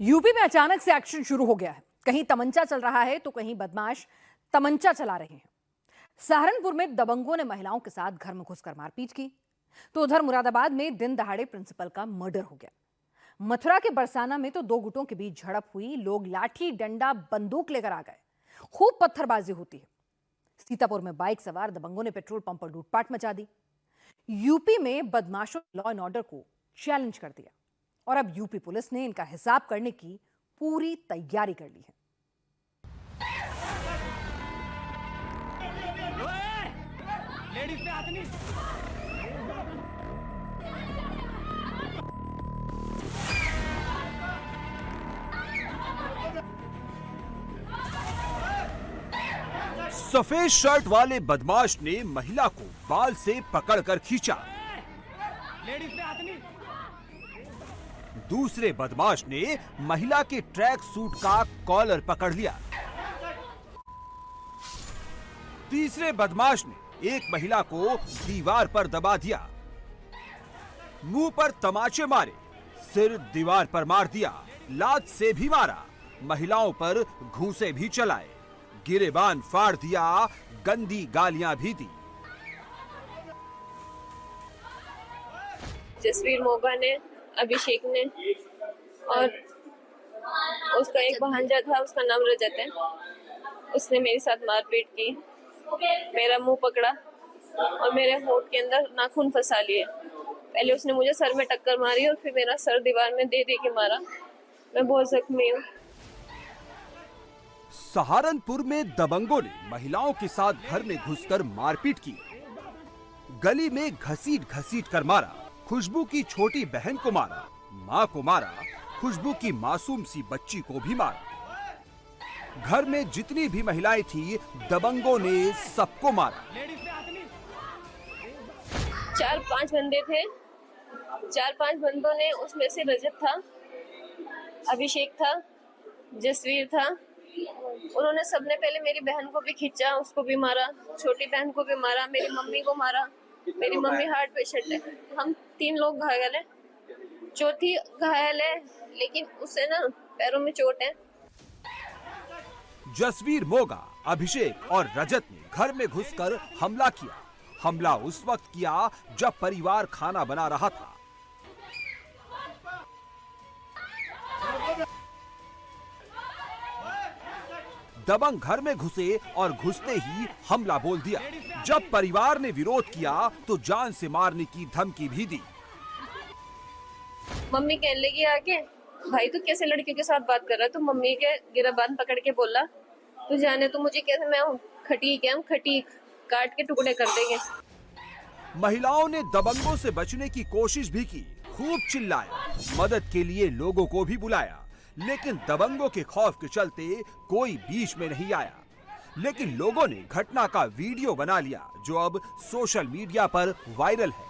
UP में अचानक से एक्शन शुरू हो गया है। कहीं तमंचा चल रहा है तो कहीं बदमाश तमंचा चला रहे हैं। सहारनपुर में दबंगों ने महिलाओं के साथ घर में घुसकर मारपीट की, तो उधर मुरादाबाद में दिन दहाड़े प्रिंसिपल का मर्डर हो गया। मथुरा के बरसाना में तो दो गुटों के बीच झड़प हुई। लोग लाठी डंडा बंदूक लेकर आ गए। खूब पत्थरबाजी होती है। सीतापुर में बाइक सवार दबंगों ने पेट्रोल पंप पर लूटपाट मचा दी। यूपी में बदमाशों ने लॉ एंड ऑर्डर को चैलेंज कर दिया और अब यूपी पुलिस ने इनका हिसाब करने की पूरी तैयारी कर ली है। लेडीज पे हाथ नहीं। सफेद शर्ट वाले बदमाश ने महिला को बाल से पकड़कर खींचा। लेडीज पे हाथ नहीं। दूसरे बदमाश ने महिला के ट्रैक सूट का कॉलर पकड़ लिया। तीसरे बदमाश ने एक महिला को दीवार पर दबा दिया। मुंह पर तमाचे मारे, सिर दीवार पर मार दिया, लात से भी मारा, महिलाओं पर घूंसे भी चलाए, गिरेबान फाड़ दिया, गंदी गालियां भी दी। जसवीर मोगा ने, अभिषेक ने और उसका एक भांजा था, उसका नाम रजत है। उसने मेरे साथ मारपीट की, मेरा मुंह पकड़ा और मेरे होंठ के अंदर नाखून फंसा लिए। पहले उसने मुझे सर में टक्कर मारी और फिर मेरा सर दीवार में दे के मारा। मैं बहुत जख्मी हूँ। सहारनपुर में दबंगों ने महिलाओं के साथ घर में घुसकर मारपीट की। गली में घसीट घसीट कर मारा। खुशबू की छोटी बहन को मारा, मां को मारा, खुशबू की मासूम सी बच्ची को भी मारा। घर में जितनी भी महिलाएं थी, दबंगों ने सबको मारा। 4-5 बंदे थे। 4-5 बंदों ने, उसमें से रजत था, अभिषेक था, जसवीर था। उन्होंने सबने पहले मेरी बहन को भी खींचा, उसको भी मारा, छोटी बहन को भी मारा, मेरी मम्मी को मारा। मेरी मम्मी हार्ट पेशेंट है। हम 3 लोग घायल हैं। चौथी घायल है, लेकिन उसे ना पैरों में चोट है। जसवीर मोगा, अभिषेक और रजत ने घर में घुसकर हमला किया। हमला उस वक्त किया जब परिवार खाना बना रहा था। दबंग घर में घुसे और घुसते ही हमला बोल दिया। जब परिवार ने विरोध किया तो जान से मारने की धमकी भी दी। मम्मी कहने लगी आके, भाई तू कैसे लड़कियों के साथ बात कर रहा है? तो मम्मी के गिरबान पकड़ के बोला, तू जाने तो मुझे कैसे, मैं हूँ खटीक है, हम खटीक काट के टुकड़े कर देंगे। महिलाओं ने दबंगों से बचने की कोशिश भी की, खूब चिल्लाया, मदद के लिए लोगों को भी बुलाया, लेकिन दबंगों के खौफ के चलते कोई बीच में नहीं आया। लेकिन लोगों ने घटना का वीडियो बना लिया, जो अब सोशल मीडिया पर वायरल है।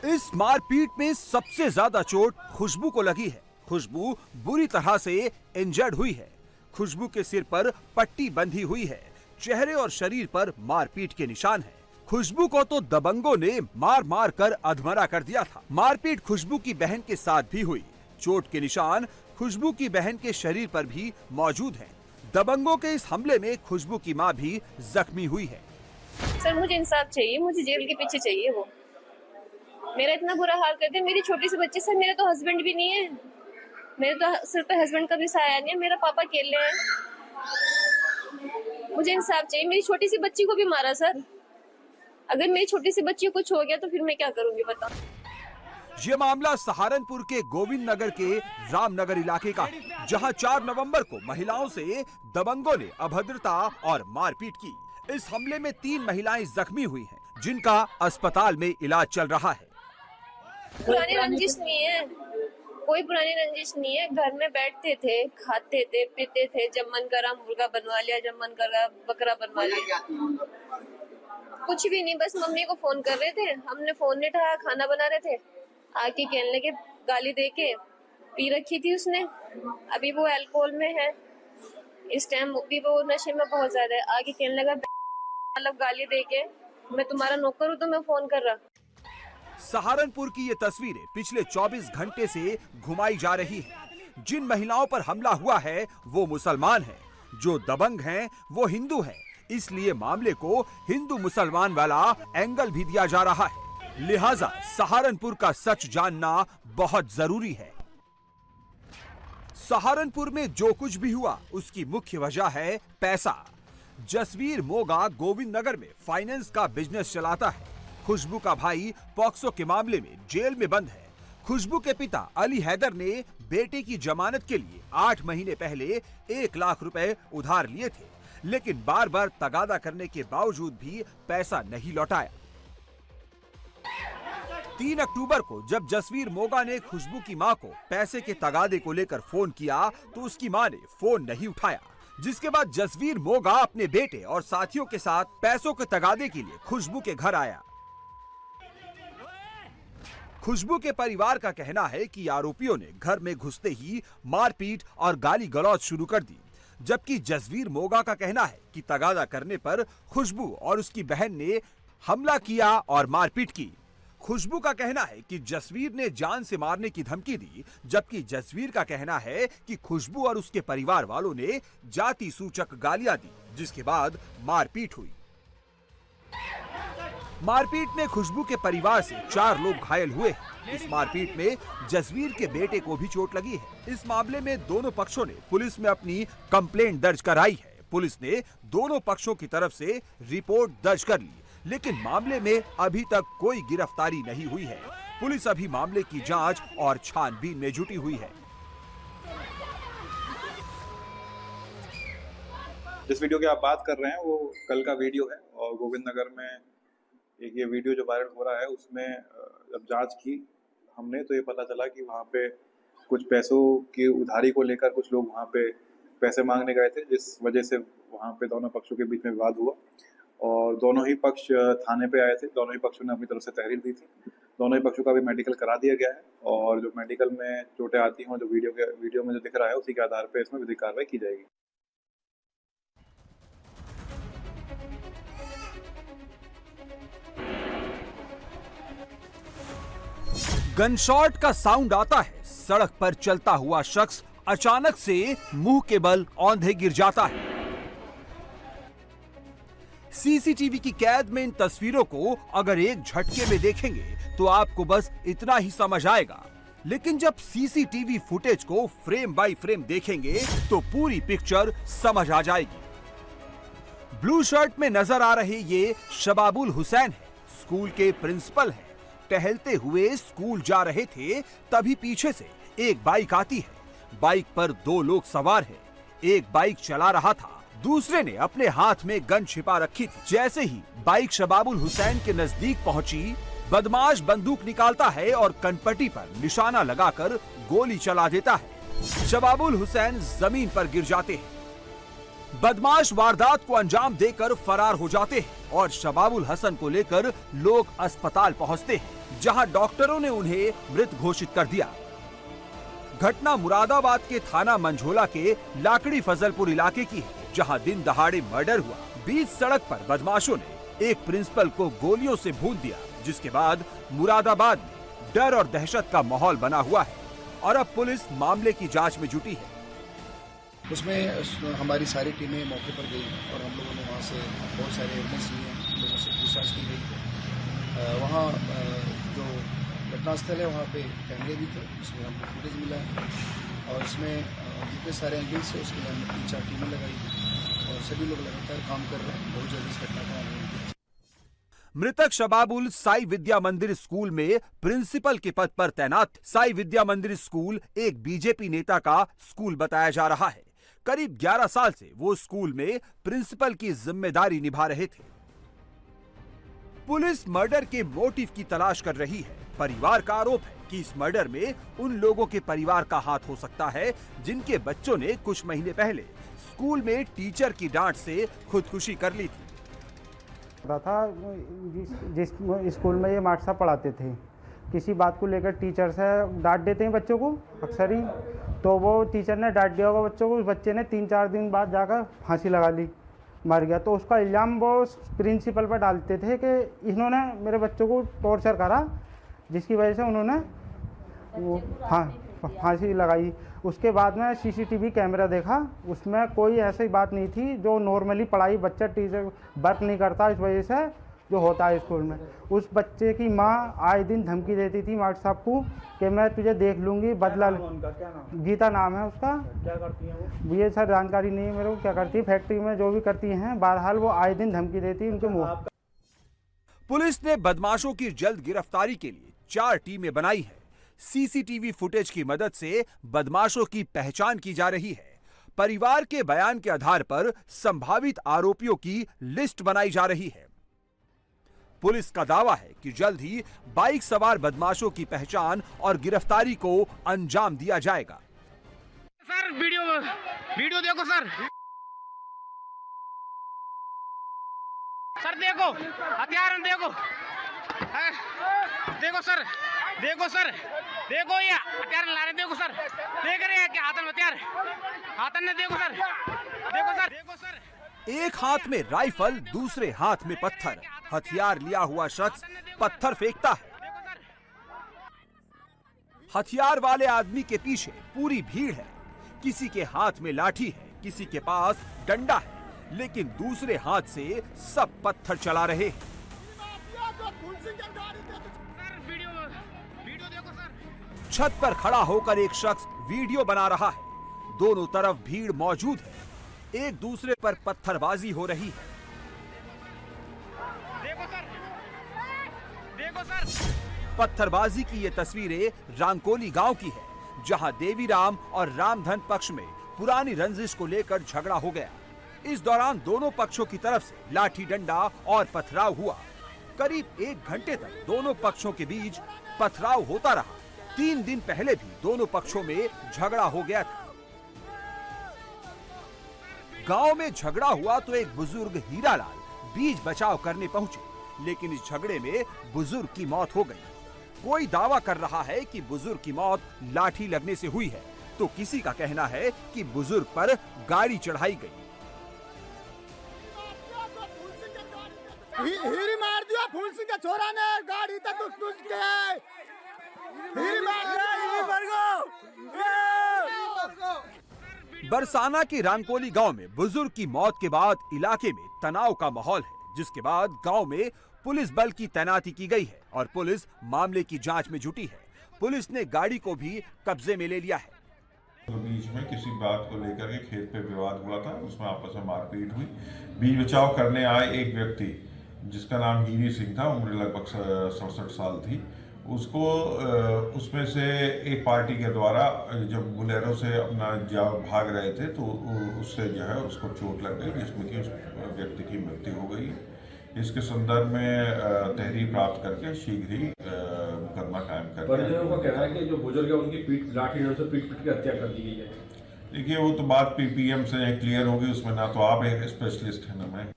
इस मारपीट में सबसे ज्यादा चोट खुशबू को लगी है। खुशबू बुरी तरह से इंजर्ड हुई है। खुशबू के सिर पर पट्टी बंधी हुई है। चेहरे और शरीर पर मारपीट के निशान हैं। खुशबू को तो दबंगों ने मार मार कर अधमरा कर दिया था। मारपीट खुशबू की बहन के साथ भी हुई। चोट के निशान खुशबू की बहन के शरीर पर भी मौजूद हैं। दबंगों के इस हमले में खुशबू की मां भी जख्मी हुई है। सर मुझे इंसाफ चाहिए, मुझे जेल के पीछे चाहिए। वो मेरा इतना बुरा हाल कर दिया। मेरी छोटी सी बच्ची, सर मेरे तो हस्बैंड भी नहीं है, मेरे तो सिर पे हस्बैंड का भी साया नहीं है, मेरा पापा अकेले हैं। मुझे इंसाफ चाहिए। मेरी छोटी सी बच्ची को भी मारा सर। अगर मेरी छोटी सी बच्ची को कुछ हो गया तो फिर मैं क्या करूंगी बताओ। ये मामला सहारनपुर के गोविंद नगर के रामनगर इलाके का, जहां 4 नवंबर को महिलाओं से दबंगों ने अभद्रता और मारपीट की। इस हमले में 3 महिलाएं जख्मी हुई हैं, जिनका अस्पताल में इलाज चल रहा है। पुरानी रंजिश नहीं है, कोई पुरानी रंजिश नहीं है। घर में बैठते थे, खाते थे, पीते थे। जब मन करा मुर्गा बनवा लिया, जब मन करा बकरा बनवा लिया। कुछ भी नहीं, बस मम्मी को फोन कर रहे थे, हमने फोन नहीं उठाया, खाना बना रहे थे। आके कहने लगे, गाली दे के, पी रखी थी उसने, अभी वो अल्कोहल में है, इस टाइम भी वो नशे में बहुत ज्यादा है। आगे कहने लगा, मतलब गाली दे के मैं तुम्हारा नौकर हूँ तो मैं फोन कर रहा। सहारनपुर की ये तस्वीरें पिछले 24 घंटे से घुमाई जा रही हैं। जिन महिलाओं पर हमला हुआ है वो मुसलमान हैं, जो दबंग हैं वो हिंदू हैं। इसलिए मामले को हिंदू मुसलमान वाला एंगल भी दिया जा रहा है। लिहाजा सहारनपुर का सच जानना बहुत जरूरी है। सहारनपुर में जो कुछ भी हुआ उसकी मुख्य वजह है पैसा। जसवीर मोगा गोविंद नगर में फाइनेंस का बिजनेस चलाता है। खुशबू का भाई पॉक्सो के मामले में जेल में बंद है। खुशबू के पिता अली हैदर ने बेटे की जमानत के लिए 8 महीने पहले 1 लाख रुपए उधार लिए थे, लेकिन बार बार तगादा करने के बावजूद भी पैसा नहीं लौटाया। 3 अक्टूबर को जब जसवीर मोगा ने खुशबू की मां को पैसे के तगादे को लेकर फोन किया तो उसकी मां ने फोन नहीं उठाया, जिसके बाद जसवीर मोगा अपने बेटे और साथियों के साथ पैसों के तगादे के लिए खुशबू के घर आया। खुशबू के परिवार का कहना है कि आरोपियों ने घर में घुसते ही मारपीट और गाली गलौज शुरू कर दी, जबकि जसवीर मोगा का कहना है कि तगादा करने पर खुशबू और उसकी बहन ने हमला किया और मारपीट की। खुशबू का कहना है कि जसवीर ने जान से मारने की धमकी दी, जबकि जसवीर का कहना है कि खुशबू और उसके परिवार वालों ने जाति सूचक गालियां दी, जिसके बाद मारपीट हुई। मारपीट में खुशबू के परिवार से 4 लोग घायल हुए हैं। इस मारपीट में जसवीर के बेटे को भी चोट लगी है। इस मामले में दोनों पक्षों ने पुलिस में अपनी कंप्लेंट दर्ज कराई है। पुलिस ने दोनों पक्षों की तरफ से रिपोर्ट दर्ज कर ली, लेकिन मामले में अभी तक कोई गिरफ्तारी नहीं हुई है। पुलिस अभी मामले की जांच और छानबीन में जुटी हुई है। जिस वीडियो की आप बात कर रहे हैं वो कल का वीडियो है और गोविंद नगर में एक ये वीडियो जो वायरल हो रहा है उसमें जब जांच की हमने तो ये पता चला कि वहाँ पे कुछ पैसों की उधारी को लेकर कुछ लोग वहाँ पे पैसे मांगने गए थे, जिस वजह से वहाँ पे दोनों पक्षों के बीच में विवाद हुआ और दोनों ही पक्ष थाने पे आए थे। दोनों ही पक्षों ने अपनी तरफ से तहरीर दी थी। दोनों ही पक्षों का भी मेडिकल करा दिया गया है और जो मेडिकल में चोटें आती हों जो वीडियो में जो दिख रहा है उसी के आधार पर इसमें विधिक कार्रवाई की जाएगी। गनशॉट का साउंड आता है। सड़क पर चलता हुआ शख्स अचानक से मुंह के बल औंधे गिर जाता है। सीसीटीवी की कैद में इन तस्वीरों को अगर एक झटके में देखेंगे तो आपको बस इतना ही समझ आएगा, लेकिन जब सीसीटीवी फुटेज को फ्रेम बाय फ्रेम देखेंगे तो पूरी पिक्चर समझ आ जाएगी। ब्लू शर्ट में नजर आ रहे ये शबाबुल हुसैन है, स्कूल के प्रिंसिपल हैं। टहलते हुए स्कूल जा रहे थे तभी पीछे से एक बाइक आती है। बाइक पर 2 लोग सवार हैं। एक बाइक चला रहा था, दूसरे ने अपने हाथ में गन छिपा रखी थी। जैसे ही बाइक शबाबुल हुसैन के नजदीक पहुंची, बदमाश बंदूक निकालता है और कनपट्टी पर निशाना लगाकर गोली चला देता है। शबाबुल हुसैन जमीन पर गिर जाते हैं। बदमाश वारदात को अंजाम देकर फरार हो जाते हैं और शबाबुल हसन को लेकर लोग अस्पताल पहुंचते हैं, जहां डॉक्टरों ने उन्हें मृत घोषित कर दिया। घटना मुरादाबाद के थाना मंझोला के लाकड़ी फजलपुर इलाके की है, जहां दिन दहाड़े मर्डर हुआ। बीच सड़क पर बदमाशों ने एक प्रिंसिपल को गोलियों से भून दिया, जिसके बाद मुरादाबाद में डर और दहशत का माहौल बना हुआ है और अब पुलिस मामले की जांच में जुटी है। उसमें हमारी सारी टीमें मौके पर गई और हम लोगों ने वहाँ से बहुत सारे एविडेंस लिए हैं, लोगों से पूछताछ की गई है। वहाँ जो घटनास्थल है वहाँ पे कैमरे भी थे, उसमें हमको फुटेज मिला है और इसमें जितने सारे एंगल्स है उसके लिए हमने 3-4 टीमें लगाई है और सभी लोग लगातार काम कर रहे हैं। बहुत जल्दी इस घटना का अनुभव किया। मृतक शबाबुल साई विद्या मंदिर स्कूल में प्रिंसिपल के पद पर तैनात। साई विद्या मंदिर स्कूल एक बीजेपी नेता का स्कूल बताया जा रहा है। करीब 11 साल से वो स्कूल में प्रिंसिपल की जिम्मेदारी निभा रहे थे। पुलिस मर्डर के मोटिव की तलाश कर रही है। परिवार का आरोप है कि इस मर्डर में उन लोगों के परिवार का हाथ हो सकता है जिनके बच्चों ने कुछ महीने पहले स्कूल में टीचर की डांट से खुदकुशी कर ली थी। था जिस स्कूल में ये मास्टर साहब पढ़ाते थे, किसी बात को लेकर टीचर से डांट देते हैं बच्चों को अक्सर ही, तो वो टीचर ने डांट दिया होगा बच्चों को, उस बच्चे ने 3-4 दिन बाद जाकर फांसी लगा ली। मर गया। तो उसका इल्ज़ाम वो प्रिंसिपल पर डालते थे कि इन्होंने मेरे बच्चों को टॉर्चर करा, जिसकी वजह से उन्होंने वो फांसी लगाई। उसके बाद में सीसीटीवी कैमरा देखा, उसमें कोई ऐसी बात नहीं थी जो नॉर्मली पढ़ाई बच्चा टीचर वर्क नहीं करता इस वजह से जो होता है स्कूल में। उस बच्चे की माँ आए दिन धमकी देती थी मास्टर साहब को कि मैं तुझे देख लूँगी, बदला। गीता नाम है उसका। क्या करती है वो? ये सर जानकारी नहीं है मेरे को क्या करती है, फैक्ट्री में जो भी करती हैं। बहरहाल वो आए दिन धमकी देती उनके मुँह। पुलिस ने बदमाशों की जल्द गिरफ्तारी के लिए 4 टीमें बनाई हैं। सीसीटीवी फुटेज की मदद से बदमाशों की पहचान की जा रही है। परिवार के बयान के आधार पर संभावित आरोपियों की लिस्ट बनाई जा रही है। पुलिस का दावा है कि जल्द ही बाइक सवार बदमाशों की पहचान और गिरफ्तारी को अंजाम दिया जाएगा। सर वीडियो देखो सर। सर देखो हथियार देखो। देखो सर, देखो सर, देखो ये हथियार ला रहे, देखो सर, देख रहे हैं क्या हाथन में हथियार, हाथन ने देखो सर, देखो सर, देखो सर। एक हाथ में राइफल, दूसरे हाथ में पत्थर, हथियार लिया हुआ शख्स पत्थर फेंकता है। हथियार वाले आदमी के पीछे पूरी भीड़ है। किसी के हाथ में लाठी है, किसी के पास डंडा है, लेकिन दूसरे हाथ से सब पत्थर चला रहे हैं। छत पर खड़ा होकर एक शख्स वीडियो बना रहा है। दोनों तरफ भीड़ मौजूद है। एक दूसरे पर पत्थरबाजी हो रही है। देखो सर, देखो सर। पत्थरबाजी की ये तस्वीरें रांकोली गांव की है, जहां देवीराम और रामधन पक्ष में पुरानी रंजिश को लेकर झगड़ा हो गया। इस दौरान दोनों पक्षों की तरफ से लाठी डंडा और पथराव हुआ। करीब 1 घंटे तक दोनों पक्षों के बीच पथराव होता रहा। 3 दिन पहले भी दोनों पक्षों में झगड़ा हो गया था। गांव में झगड़ा हुआ तो एक बुजुर्ग हीरालाल बीच बचाव करने पहुंचे, लेकिन इस झगड़े में बुजुर्ग की मौत हो गई। कोई दावा कर रहा है कि बुजुर्ग की मौत लाठी लगने से हुई है, तो किसी का कहना है कि बुजुर्ग पर गाड़ी चढ़ाई गई। हीरी मार दिया फूल सिंह के छोरा ने, गाड़ी तक टूट के हीरी मार दिया। बरसाना के रांकोली गांव में बुजुर्ग की मौत के बाद इलाके में तनाव का माहौल है, जिसके बाद गांव में पुलिस बल की तैनाती की गई है और पुलिस मामले की जांच में जुटी है। पुलिस ने गाड़ी को भी कब्जे में ले लिया है। तो बीच में किसी बात को लेकर के खेत पे विवाद हुआ था, उसमें आपस में मारपीट हुई। बीच बचाव करने आए एक व्यक्ति जिसका नाम हीरी सिंह था, उम्र लगभग 67 साल थी, उसको उसमें से एक पार्टी के द्वारा जब बुलेरो से अपना भाग रहे थे तो उससे जो है उसको चोट लग गई, जिसमें कि उस व्यक्ति की मृत्यु हो गई। इसके संदर्भ में तहरीर प्राप्त करके शीघ्र ही मुकदमा कायम कर दिया। परिजनों का कहना है कि जो बुजुर्ग है उनकी लाठी डंडे से पीट के हत्या कर दी गई है। देखिए वो तो बात पीपीएम से क्लियर होगी, उसमें ना तो आप एक स्पेशलिस्ट हैं ना मैं।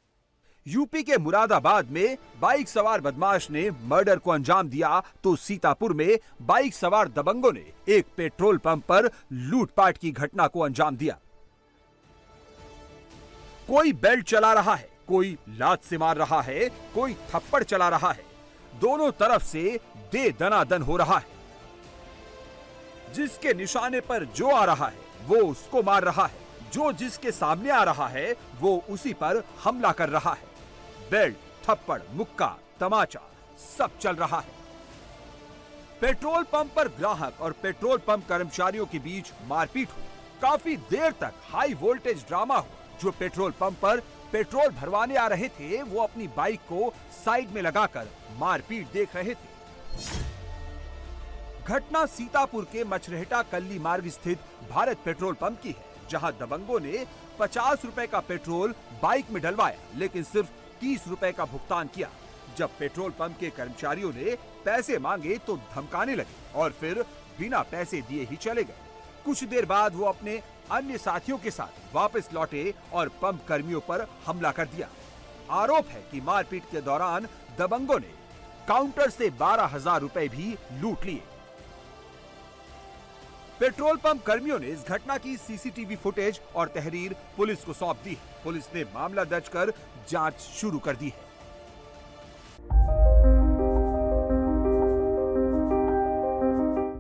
यूपी के मुरादाबाद में बाइक सवार बदमाश ने मर्डर को अंजाम दिया, तो सीतापुर में बाइक सवार दबंगों ने एक पेट्रोल पंप पर लूटपाट की घटना को अंजाम दिया। कोई बेल्ट चला रहा है, कोई लात से मार रहा है, कोई थप्पड़ चला रहा है। दोनों तरफ से दे दनादन हो रहा है। जिसके निशाने पर जो आ रहा है वो उसको मार रहा है, जो जिसके सामने आ रहा है वो उसी पर हमला कर रहा है। बेल्ट, थप्पड़, मुक्का, तमाचा सब चल रहा है। पेट्रोल पंप पर ग्राहक और पेट्रोल पंप कर्मचारियों के बीच मारपीट हुई। काफी देर तक हाई वोल्टेज ड्रामा हुआ। जो पेट्रोल पंप पर पेट्रोल भरवाने आ रहे थे वो अपनी बाइक को साइड में लगाकर मारपीट देख रहे थे। घटना सीतापुर के मछरेहटा कल्ली मार्ग स्थित भारत पेट्रोल पंप की है, जहां दबंगों ने 50 रुपए का पेट्रोल बाइक में डलवाया, लेकिन सिर्फ 30 रुपए का भुगतान किया। जब पेट्रोल पंप के कर्मचारियों ने पैसे मांगे तो धमकाने लगे और फिर बिना पैसे दिए ही चले गए। कुछ देर बाद वो अपने अन्य साथियों के साथ वापस लौटे और पंप कर्मियों पर हमला कर दिया। आरोप है कि मारपीट के दौरान दबंगों ने काउंटर से 12,000 रुपए भी लूट लिए। पेट्रोल पंप कर्मियों ने इस घटना की सीसीटीवी फुटेज और तहरीर पुलिस को सौंप दी। पुलिस ने मामला दर्ज कर जांच शुरू कर दी है।